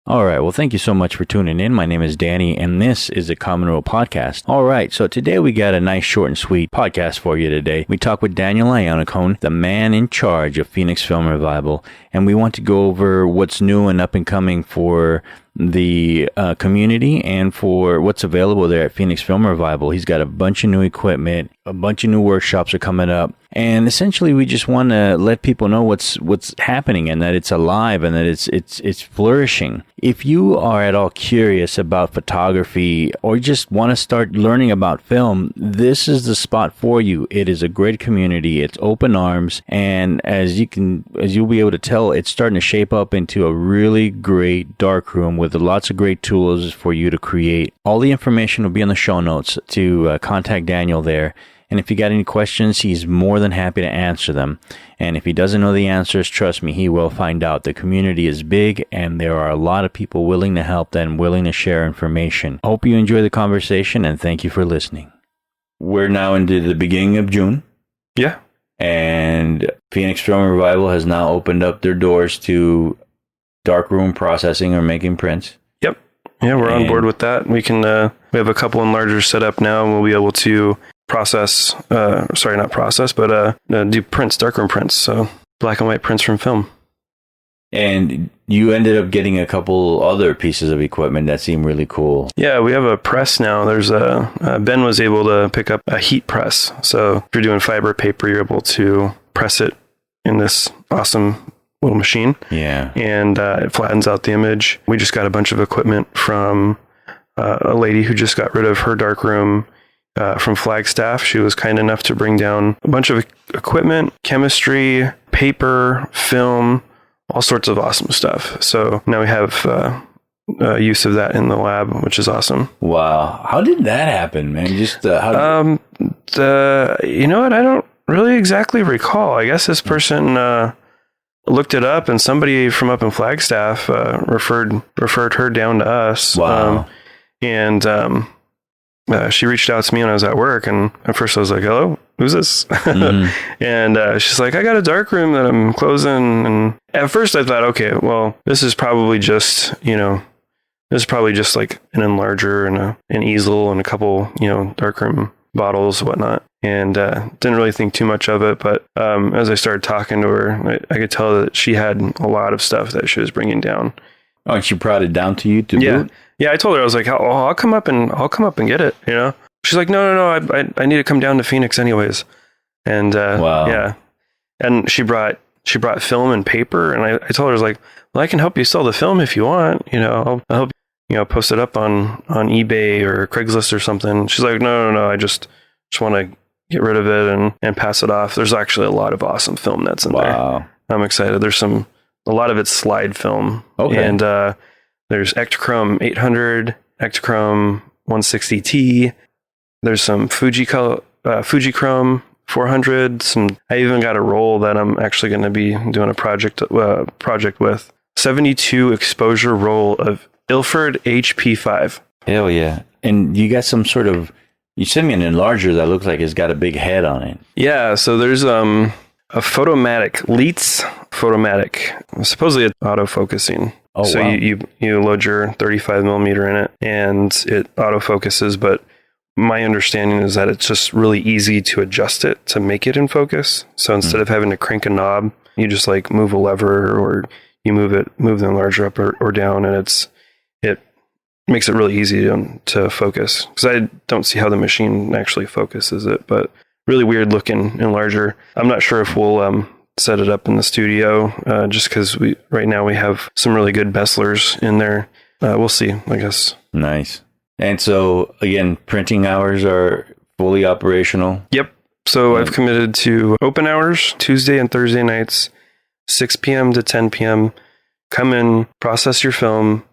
All right. Well, thank you so much for tuning in. My name is Danny, and this is a Common Rule Podcast. All right. So today we got a nice, short, and sweet podcast for you today. We talk with Daniel Iannaccone, the man in charge of Phoenix Film Revival, and we want to go over what's new and up and coming for the community and for what's available there at Phoenix Film Revival. He's got a bunch of new equipment, a bunch of new workshops are coming up, and essentially we just want to let people know what's happening and that it's alive and that it's flourishing. If you are at all curious about photography or just want to start learning about film, this is the spot for you. It is a great community. It's open arms, and as you'll be able to tell, it's starting to shape up into a really great darkroom with lots of great tools for you to create. All the information will be in the show notes to contact Daniel there. And if you got any questions, he's more than happy to answer them. And if he doesn't know the answers, trust me, he will find out. The community is big, and there are a lot of people willing to help and willing to share information. Hope you enjoy the conversation, and thank you for listening. We're now into the beginning of June. Yeah. And Phoenix Film Revival has now opened up their doors to darkroom processing or making prints. Yep. Yeah, we're on board with that. We can we have a couple enlargers set up now, and we'll be able to do prints, darkroom prints, so black and white prints from film. And you ended up getting a couple other pieces of equipment that seem really cool. Yeah, we have a press now. There's Ben was able to pick up a heat press. So if you're doing fiber paper, you're able to press it in this awesome little machine. Yeah. And it flattens out the image. We just got a bunch of equipment from a lady who just got rid of her darkroom from Flagstaff. She was kind enough to bring down a bunch of equipment, chemistry, paper, film, all sorts of awesome stuff. So now we have use of that in the lab, which is awesome. Wow. How did that happen, man? Just you know what? I don't really exactly recall. I guess this person looked it up, and somebody from up in Flagstaff referred her down to us. Wow. She reached out to me when I was at work, and at first I was like, hello, who's this? Mm-hmm. And she's like, I got a darkroom that I'm closing. And at first I thought, okay, well, this is probably just like an enlarger and an easel and a couple, darkroom bottles, whatnot. And didn't really think too much of it. But as I started talking to her, I could tell that she had a lot of stuff that she was bringing down. Oh, and she brought it down to you to boot? Yeah, I told her, I was like, I'll come up and get it, She's like, no, I need to come down to Phoenix anyways. And wow. Yeah. And she brought film and paper, and I told her, I was like, well, I can help you sell the film if you want, I'll help post it up on eBay or Craigslist or something. She's like, no, I just want to get rid of it and pass it off. There's actually a lot of awesome film that's in there. I'm excited. There's a lot of it's slide film. Okay. And there's Ektachrome 800, Ektachrome 160T. There's some Fujichrome 400. I even got a roll that I'm actually going to be doing a project with. 72 exposure roll of Ilford HP5. Hell yeah. And you got some sort of, you sent me an enlarger that looks like it's got a big head on it. Yeah, so there's a Photomatic, Leitz Photomatic, supposedly it's autofocusing. Oh, so wow. you load your 35 millimeter in it and it autofocuses, but my understanding is that it's just really easy to adjust it to make it in focus. So instead of having to crank a knob, you just like move a lever or you move the enlarger up or down, and it makes it really easy to focus. Because I don't see how the machine actually focuses it, but really weird looking enlarger. I'm not sure if we'll set it up in the studio just because right now we have some really good Besslers in there. We'll see, I guess. Nice. And so again, printing hours are fully operational. Yep. So I've committed to open hours Tuesday and Thursday nights, 6 p.m. to 10 p.m. Come in, process your film,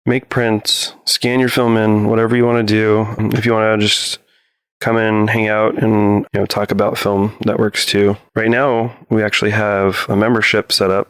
make prints, scan your film in, whatever you want to do. If you want to just come in, hang out, and talk about film, that works too. Right now, we actually have a membership set up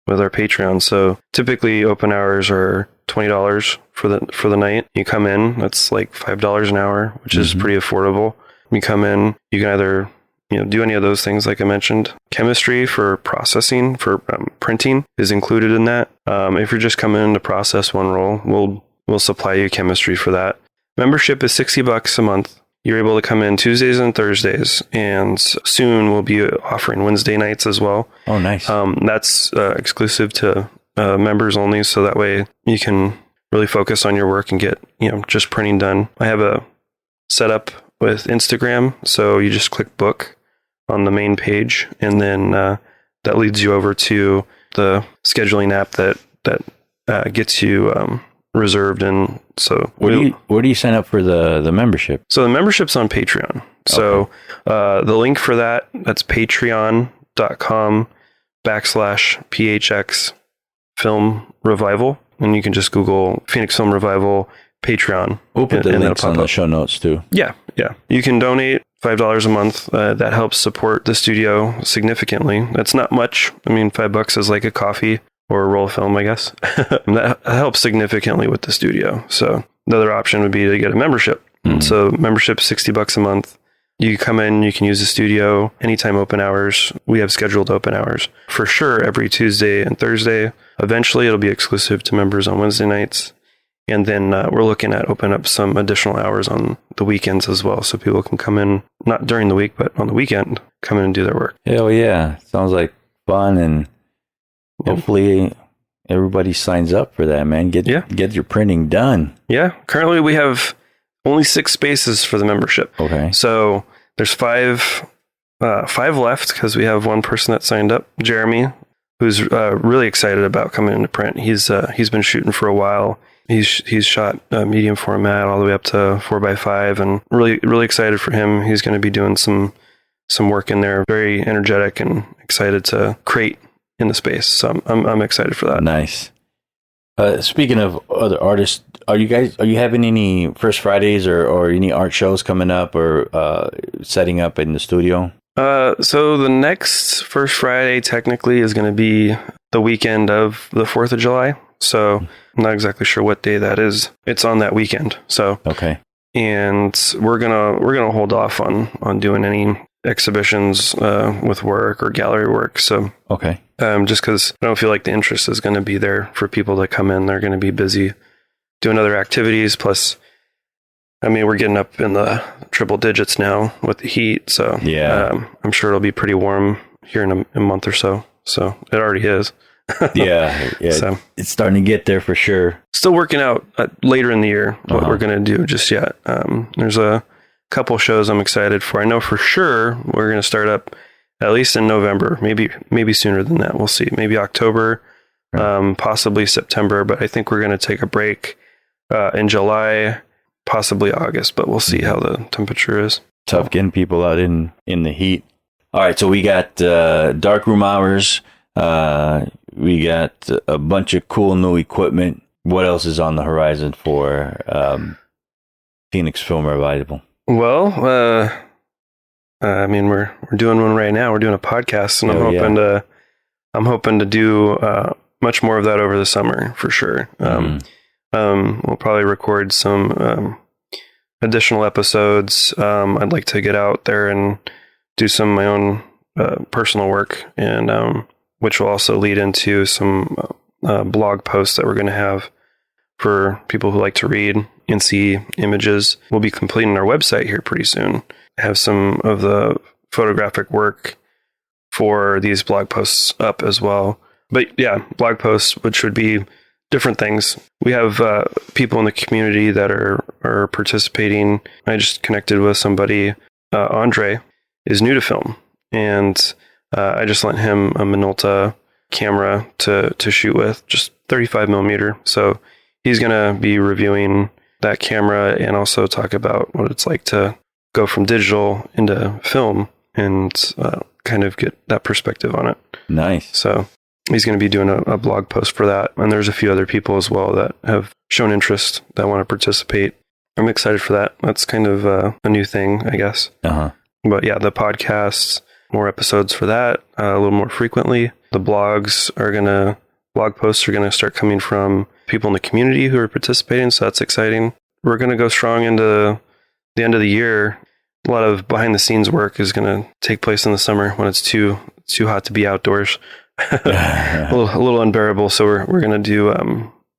with our Patreon. So typically, open hours are $20 for the night. You come in, that's like $5 an hour, which is pretty affordable. You come in, you can either do any of those things like I mentioned. Chemistry for processing, for printing is included in that. If you're just coming in to process one roll, we'll supply you chemistry for that. Membership is $60 a month. You're able to come in Tuesdays and Thursdays, and soon we'll be offering Wednesday nights as well. Oh, nice. That's exclusive to members only, so that way you can really focus on your work and get just printing done. I have a setup with Instagram, so you just click book on the main page, and then that leads you over to the scheduling app that gets you reserved. And so where do you sign up for the membership? So the membership's on Patreon. Okay. So the link for that's patreon.com/PHX Film Revival. And you can just Google Phoenix Film Revival Patreon. We'll put the links on the show notes too. Yeah. You can donate $5 a month. That helps support the studio significantly. That's not much. I mean, $5 is like a coffee or a roll of film, I guess. That helps significantly with the studio. So the other option would be to get a membership. Mm-hmm. So membership $60 a month. You come in, you can use the studio anytime open hours. We have scheduled open hours for sure every Tuesday and Thursday. Eventually it'll be exclusive to members on Wednesday nights. And then we're looking at open up some additional hours on the weekends as well. So people can come in, not during the week, but on the weekend, come in and do their work. Hell yeah. Sounds like fun, and hopefully everybody signs up for that, man. Get your printing done. Yeah. Currently we have only 6 spaces for the membership. Okay. So there's 5 left because we have one person that signed up, Jeremy, who's really excited about coming into print. He's been shooting for a while. He's shot medium format all the way up to 4x5, and really excited for him. He's going to be doing some work in there. Very energetic and excited to create in the space. So I'm excited for that. Nice. Speaking of other artists, are you having any First Fridays or any art shows coming up or setting up in the studio? So the next First Friday technically is going to be the weekend of the 4th of July. So I'm not exactly sure what day that is. It's on that weekend. So okay. And we're gonna hold off on doing any exhibitions with work or gallery work. So okay. Just because I don't feel like the interest is going to be there for people to come in. They're going to be busy doing other activities. Plus, I mean, we're getting up in the triple digits now with the heat. So yeah, I'm sure it'll be pretty warm here in a month or so. So it already is. yeah. So it's starting to get there for sure. Still working out later in the year what we're going to do just yet. There's a couple shows I'm excited for. I know for sure we're going to start up at least in November, maybe sooner than that. We'll see. Maybe October, possibly September, but I think we're going to take a break in July, possibly August, but we'll see how the temperature is. Tough getting people out in the heat. All right, so we got Darkroom hours. We got a bunch of cool new equipment. What else is on the horizon for Phoenix Film Revival? Well, I mean, we're doing one right now. We're doing a podcast, and I'm hoping to do much more of that over the summer for sure. We'll probably record some additional episodes. I'd like to get out there and do some of my own personal work, and which will also lead into some blog posts that we're going to have for people who like to read and see images. We'll be completing our website here pretty soon. Have some of the photographic work for these blog posts up as well. But yeah, blog posts, which would be different things. We have people in the community that are participating. I just connected with somebody. Andre is new to film, and I just lent him a Minolta camera to shoot with, just 35 millimeter. So he's going to be reviewing that camera and also talk about what it's like to go from digital into film and kind of get that perspective on it. Nice. So he's going to be doing a blog post for that. And there's a few other people as well that have shown interest that want to participate. I'm excited for that. That's kind of a new thing, I guess. But yeah, the podcasts, more episodes for that, a little more frequently. The blog posts are going to start coming from people in the community who are participating. So that's exciting. We're going to go strong into the end of the year a lot of behind the scenes work is going to take place in the summer when it's too hot to be outdoors. a little unbearable. So we're going to do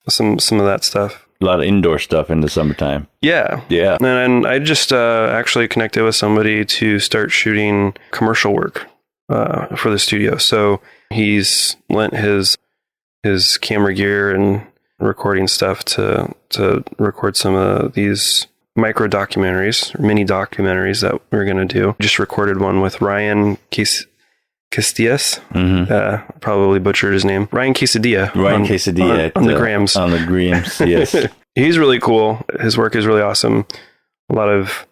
some of that stuff. A lot of indoor stuff in the summertime. Yeah. And I just actually connected with somebody to start shooting commercial work for the studio. So he's lent his camera gear and recording stuff to record some of these micro documentaries or mini documentaries that we're going to do. Just recorded one with Ryan Castillas. Probably butchered his name. Ryan Quesadilla. On the grams. On the grams, yes. He's really cool. His work is really awesome. A lot of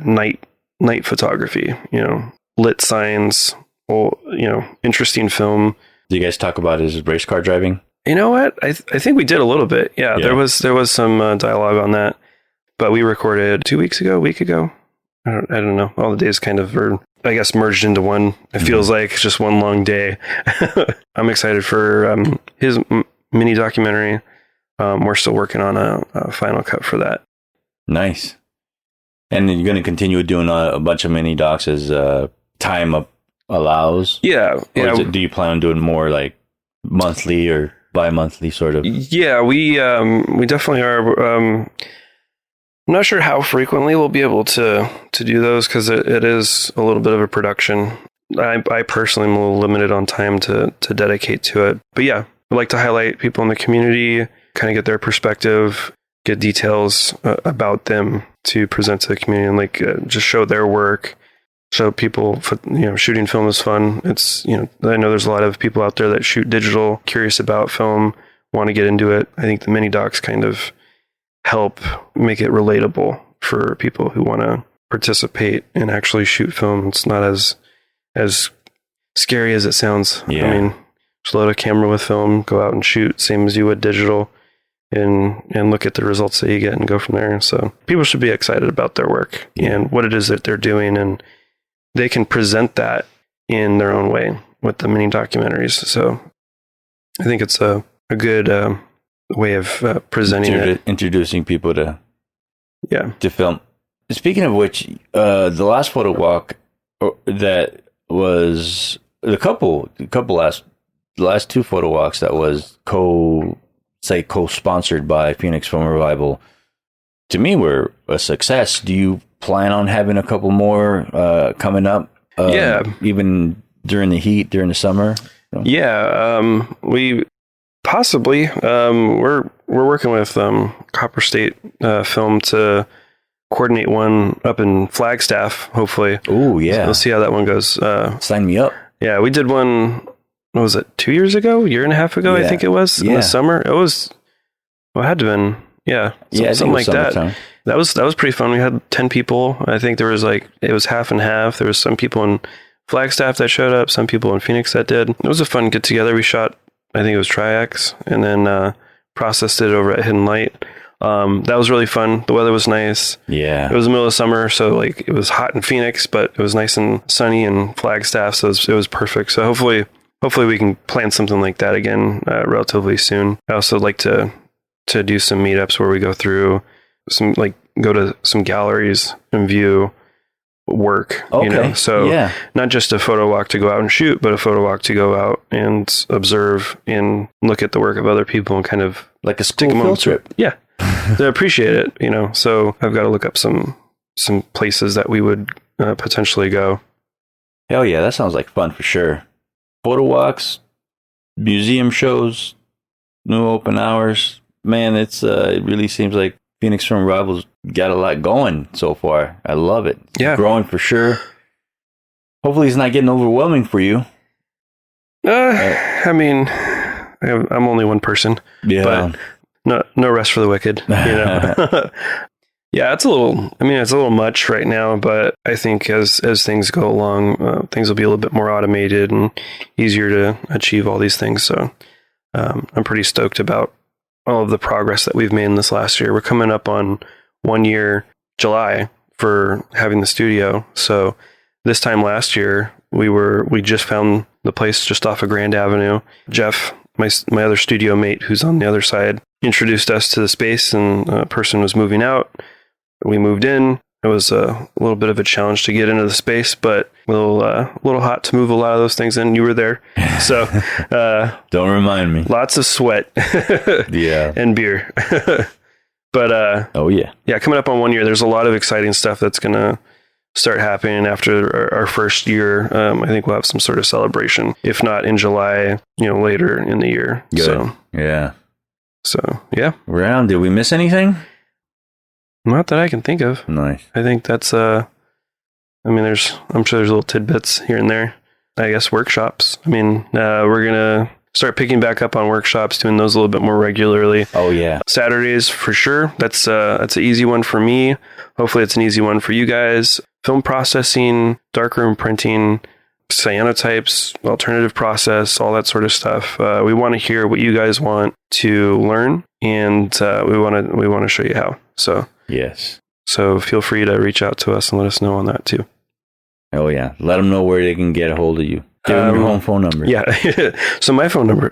night photography, lit signs, interesting film. Do you guys talk about his race car driving? You know what? I think we did a little bit. Yeah. There was some dialogue on that, but we recorded a week ago. I don't know. All the days kind of are, I guess, merged into one. It feels like it's just one long day. I'm excited for his mini documentary. We're still working on a final cut for that. Nice. And you're going to continue doing a bunch of mini docs as time allows? Yeah. Or do you plan on doing more like monthly or bi-monthly sort of? Yeah, we definitely are. I'm not sure how frequently we'll be able to do those because it is a little bit of a production. I personally am a little limited on time to dedicate to it. But yeah, I'd like to highlight people in the community, kind of get their perspective, get details about them to present to the community, and just show their work, show people, shooting film is fun. It's, I know there's a lot of people out there that shoot digital, curious about film, want to get into it. I think the mini docs kind of help make it relatable for people who want to participate and actually shoot film. It's not as scary as it sounds. Yeah. I mean, just load a camera with film, go out and shoot, same as you would digital, and look at the results that you get and go from there. So people should be excited about their work and what it is that they're doing, and they can present that in their own way with the mini documentaries. So I think it's a good way of presenting it. Introducing people to film. Speaking of which, the last photo walk that was the last two photo walks that was co-sponsored by Phoenix Film Revival, to me were a success. Do you plan on having a couple more coming up? Even during the heat, during the summer? Yeah, we possibly. We're working with Copper State Film to coordinate one up in Flagstaff, hopefully. Oh, yeah. So we'll see how that one goes. Sign me up. Yeah, we did one, what was it, 2 years ago? A year and a half ago, I think it was, in the summer. It had to have been, something like that. That was pretty fun. We had 10 people. I think there was it was half and half. There was some people in Flagstaff that showed up, some people in Phoenix that did. It was a fun get together. We shot, I think it was Tri-X, and then processed it over at Hidden Light. That was really fun. The weather was nice. Yeah. It was the middle of summer, so it was hot in Phoenix, but it was nice and sunny in Flagstaff, so it was perfect. So hopefully we can plan something like that again relatively soon. I also like to do some meetups where we go through go to some galleries and view work. Okay. So not just a photo walk to go out and shoot, but a photo walk to go out and observe and look at the work of other people and kind of like a school field trip. Yeah. To appreciate it, so I've got to look up some places that we would potentially go. Hell yeah, that sounds like fun for sure. Photo walks, museum shows, new open hours. Man, it really seems like Phoenix Film Revival's got a lot going so far. I love it. It's growing for sure. Hopefully it's not getting overwhelming for you. I mean, I'm only one person. Yeah. But no rest for the wicked. Yeah, it's a little much right now, but I think as things go along, things will be a little bit more automated and easier to achieve all these things. So I'm pretty stoked about all of the progress that we've made in this last year. We're coming up on 1 year, July, for having the studio. So this time last year, we just found the place just off of Grand Avenue. Jeff, my other studio mate who's on the other side, introduced us to the space, and a person was moving out. We moved in. it was a little bit of a challenge to get into the space, but a little hot to move a lot of those things in. You were there. So don't remind me. Lots of sweat. Yeah. And beer. But oh yeah. Yeah, coming up on 1 year, there's a lot of exciting stuff that's going to start happening after our first year. I think we'll have some sort of celebration, if not in July, later in the year. Good. So, yeah. So, yeah. Round, did we miss anything? Not that I can think of. Nice. I think that's, I'm sure there's little tidbits here and there. I guess workshops. We're going to start picking back up on workshops, doing those a little bit more regularly. Oh, yeah. Saturdays for sure. That's an easy one for me. Hopefully it's an easy one for you guys. Film processing, darkroom printing, cyanotypes, alternative process, all that sort of stuff. We want to hear what you guys want to learn, and we want to show you how. So yes. So feel free to reach out to us and let us know on that too. Oh yeah, let them know where they can get a hold of you. Give them your home phone number. Yeah. So my phone number,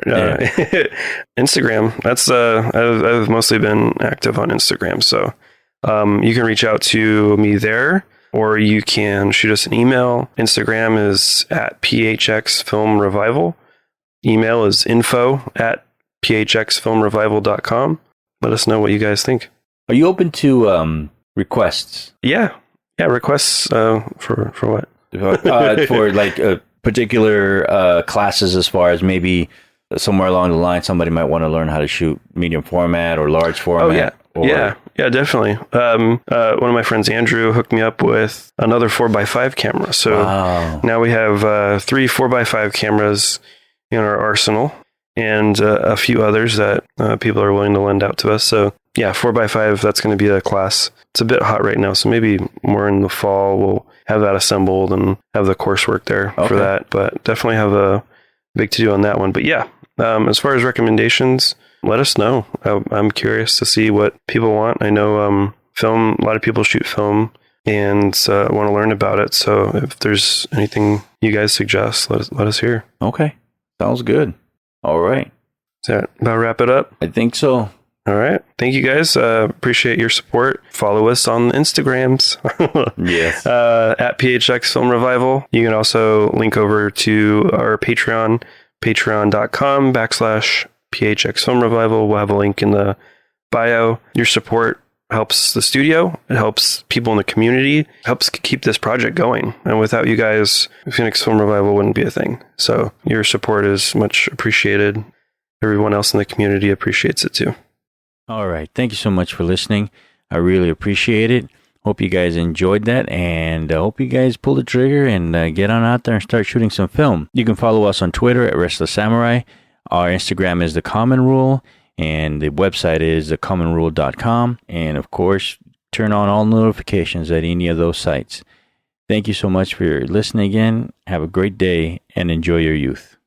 Instagram. That's I've mostly been active on Instagram. So you can reach out to me there, or you can shoot us an email. Instagram is at PHX Film Revival. Email is info@phxfilmrevival.com. Let us know what you guys think. Are you open to requests? Yeah. Requests for what? For like particular classes, as far as maybe somewhere along the line, somebody might want to learn how to shoot medium format or large format. Oh, yeah. Yeah, definitely. One of my friends, Andrew, hooked me up with another 4x5 camera. So now we have 3 4x5 cameras in our arsenal, and a few others that people are willing to lend out to us. So yeah, 4x5, that's going to be a class. It's a bit hot right now, so maybe more in the fall we'll have that assembled and have the coursework there for that. But definitely have a big to do on that one. But yeah, as far as recommendations, let us know. I'm curious to see what people want. I know film, a lot of people shoot film and want to learn about it. So if there's anything you guys suggest, let us hear. Okay. Sounds good. All right. Does that about wrap it up? I think so. All right. Thank you guys. Appreciate your support. Follow us on Instagrams. Yes. At PHX Film Revival. You can also link over to our Patreon, patreon.com/PHX Film Revival. We'll have a link in the bio. Your support helps the studio. It helps people in the community. Helps keep this project going. And without you guys, Phoenix Film Revival wouldn't be a thing. So your support is much appreciated. Everyone else in the community appreciates it too. All right. Thank you so much for listening. I really appreciate it. Hope you guys enjoyed that, and I hope you guys pull the trigger and get on out there and start shooting some film. You can follow us on Twitter at Restless Samurai. Our Instagram is The Common Rule, and the website is thecommonrule.com. And of course, turn on all notifications at any of those sites. Thank you so much for listening again. Have a great day and enjoy your youth.